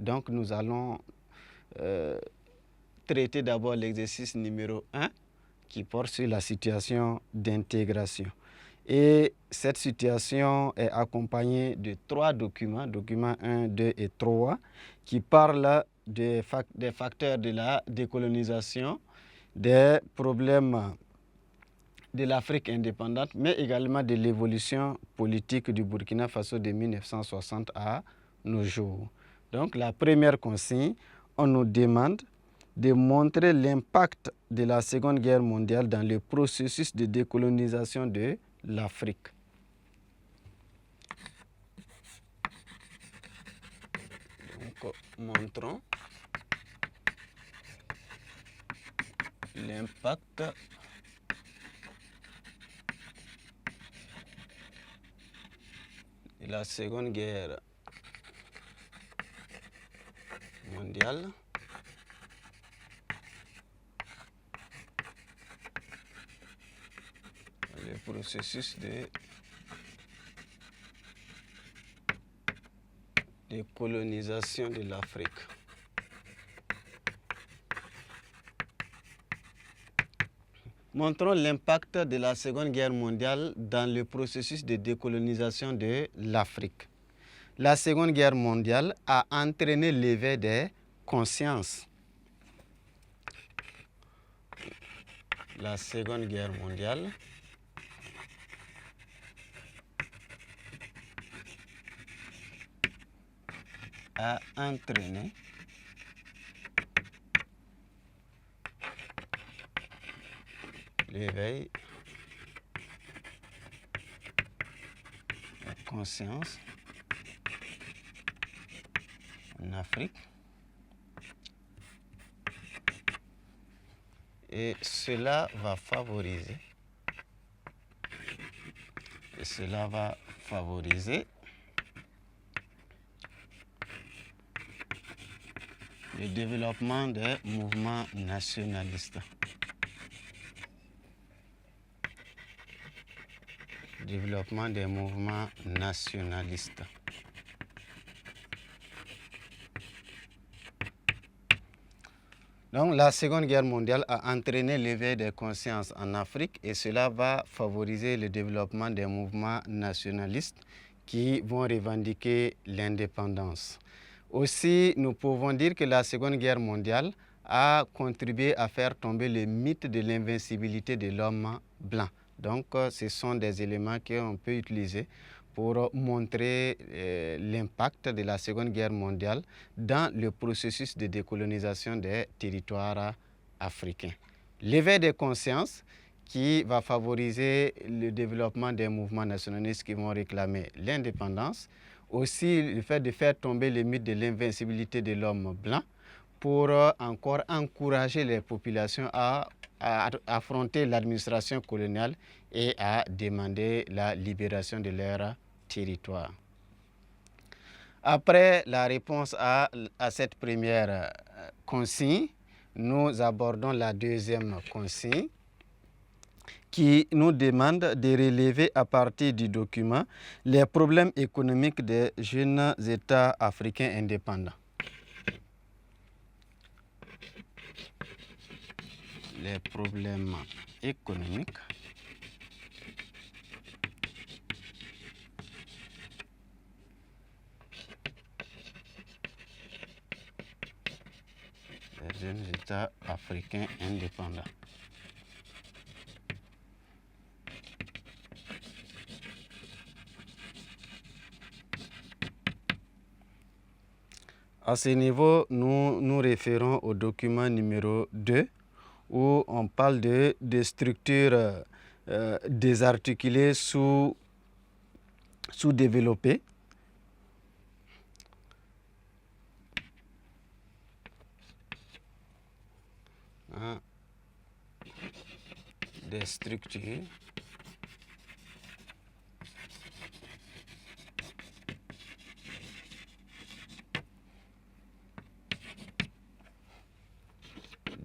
Donc nous allons traiter d'abord l'exercice numéro 1 qui porte sur la situation d'intégration. Et cette situation est accompagnée de 3 documents, documents 1, 2 et 3, qui parlent des facteurs de la décolonisation, des problèmes de l'Afrique indépendante, mais également de l'évolution politique du Burkina Faso de 1960 à nos jours. Donc la première consigne, on nous demande de montrer l'impact de la Seconde Guerre mondiale dans le processus de décolonisation de l'Afrique. Donc, montrons l'impact de la Seconde Guerre mondiale dans le processus de décolonisation de l'Afrique. Montrons l'impact de la Seconde Guerre mondiale dans le processus de décolonisation de l'Afrique. La Seconde Guerre mondiale a entraîné l'éveil des consciences. La Seconde Guerre mondiale a entraîné l'éveil de conscience en Afrique et cela va favoriser le développement des mouvements nationalistes. Développement des mouvements nationalistes. Donc, la Seconde Guerre mondiale a entraîné l'éveil des consciences en Afrique et cela va favoriser le développement des mouvements nationalistes qui vont revendiquer l'indépendance. Aussi, nous pouvons dire que la Seconde Guerre mondiale a contribué à faire tomber le mythe de l'invincibilité de l'homme blanc. Donc, ce sont des éléments qu'on peut utiliser pour montrer l'impact de la Seconde Guerre mondiale dans le processus de décolonisation des territoires africains. L'éveil des consciences qui va favoriser le développement des mouvements nationalistes qui vont réclamer l'indépendance. Aussi, le fait de faire tomber le mythe de l'invincibilité de l'homme blanc pour encore encourager les populations à affronter l'administration coloniale et à demander la libération de leur territoire. Après la réponse à cette première consigne, nous abordons la deuxième consigne qui nous demande de relever à partir du document les problèmes économiques des jeunes États africains indépendants. Les problèmes économiques des jeunes États africains indépendants. À ce niveau, nous nous référons au document numéro 2 où on parle de structures désarticulées sous-développées. Des structures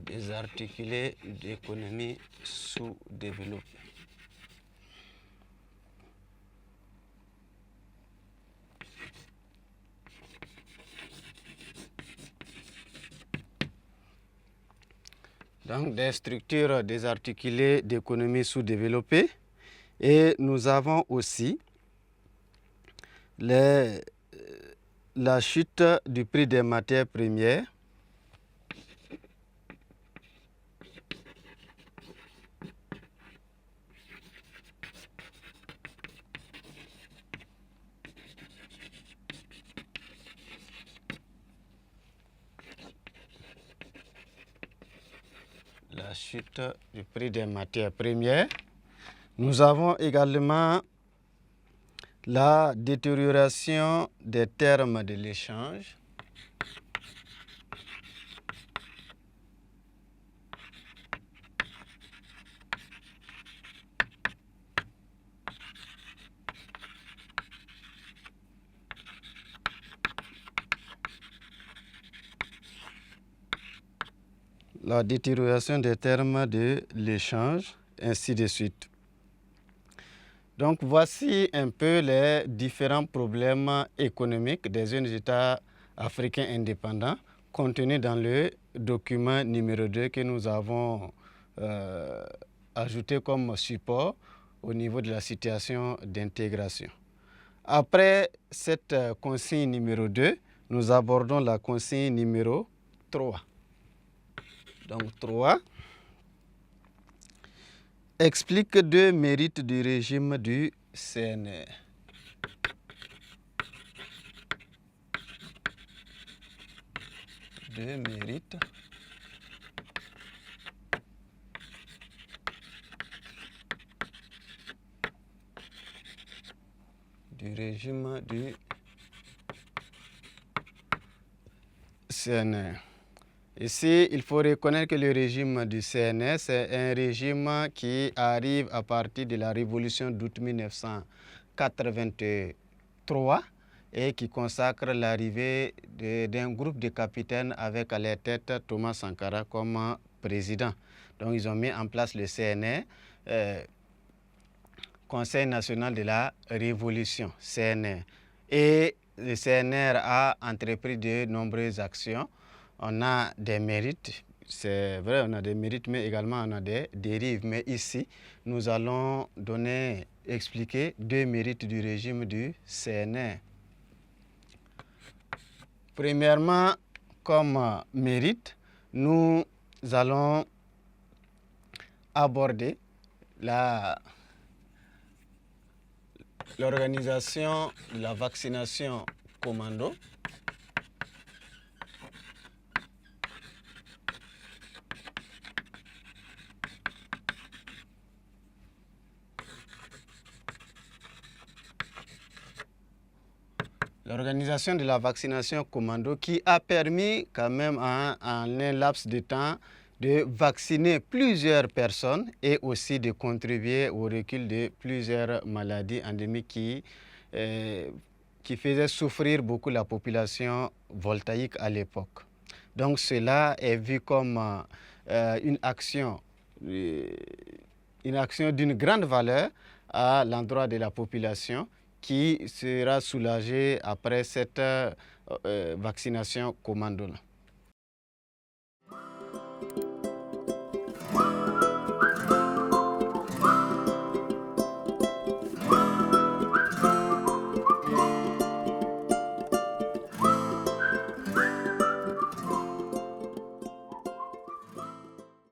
désarticulées d'économies sous-développées. Donc des structures désarticulées d'économies sous-développées. Et nous avons aussi la chute du prix des matières premières. La chute du prix des matières premières. Nous avons également la détérioration des termes de l'échange. La détérioration des termes de l'échange, ainsi de suite. Donc voici un peu les différents problèmes économiques des jeunes États africains indépendants contenus dans le document numéro 2 que nous avons ajouté comme support au niveau de la situation d'intégration. Après cette consigne numéro 2, nous abordons la consigne numéro 3. Donc 3 explique deux mérites du régime du CNR. Deux mérites du régime du CNR. Ici, il faut reconnaître que le régime du CNR, c'est un régime qui arrive à partir de la révolution d'août 1983 et qui consacre l'arrivée d'un groupe de capitaines avec à leur tête Thomas Sankara comme président. Donc, ils ont mis en place le CNR, Conseil national de la révolution, CNR. Et le CNR a entrepris de nombreuses actions. On a des mérites, c'est vrai, on a des mérites, mais également on a des dérives. Mais ici, nous allons expliquer deux mérites du régime du CNR. Premièrement, comme mérite, nous allons aborder l'organisation de la vaccination commando. L'organisation de la vaccination commando qui a permis quand même en un laps de temps de vacciner plusieurs personnes et aussi de contribuer au recul de plusieurs maladies endémiques qui faisaient souffrir beaucoup la population voltaïque à l'époque. Donc cela est vu comme une action d'une grande valeur à l'endroit de la population qui sera soulagée après cette vaccination commando.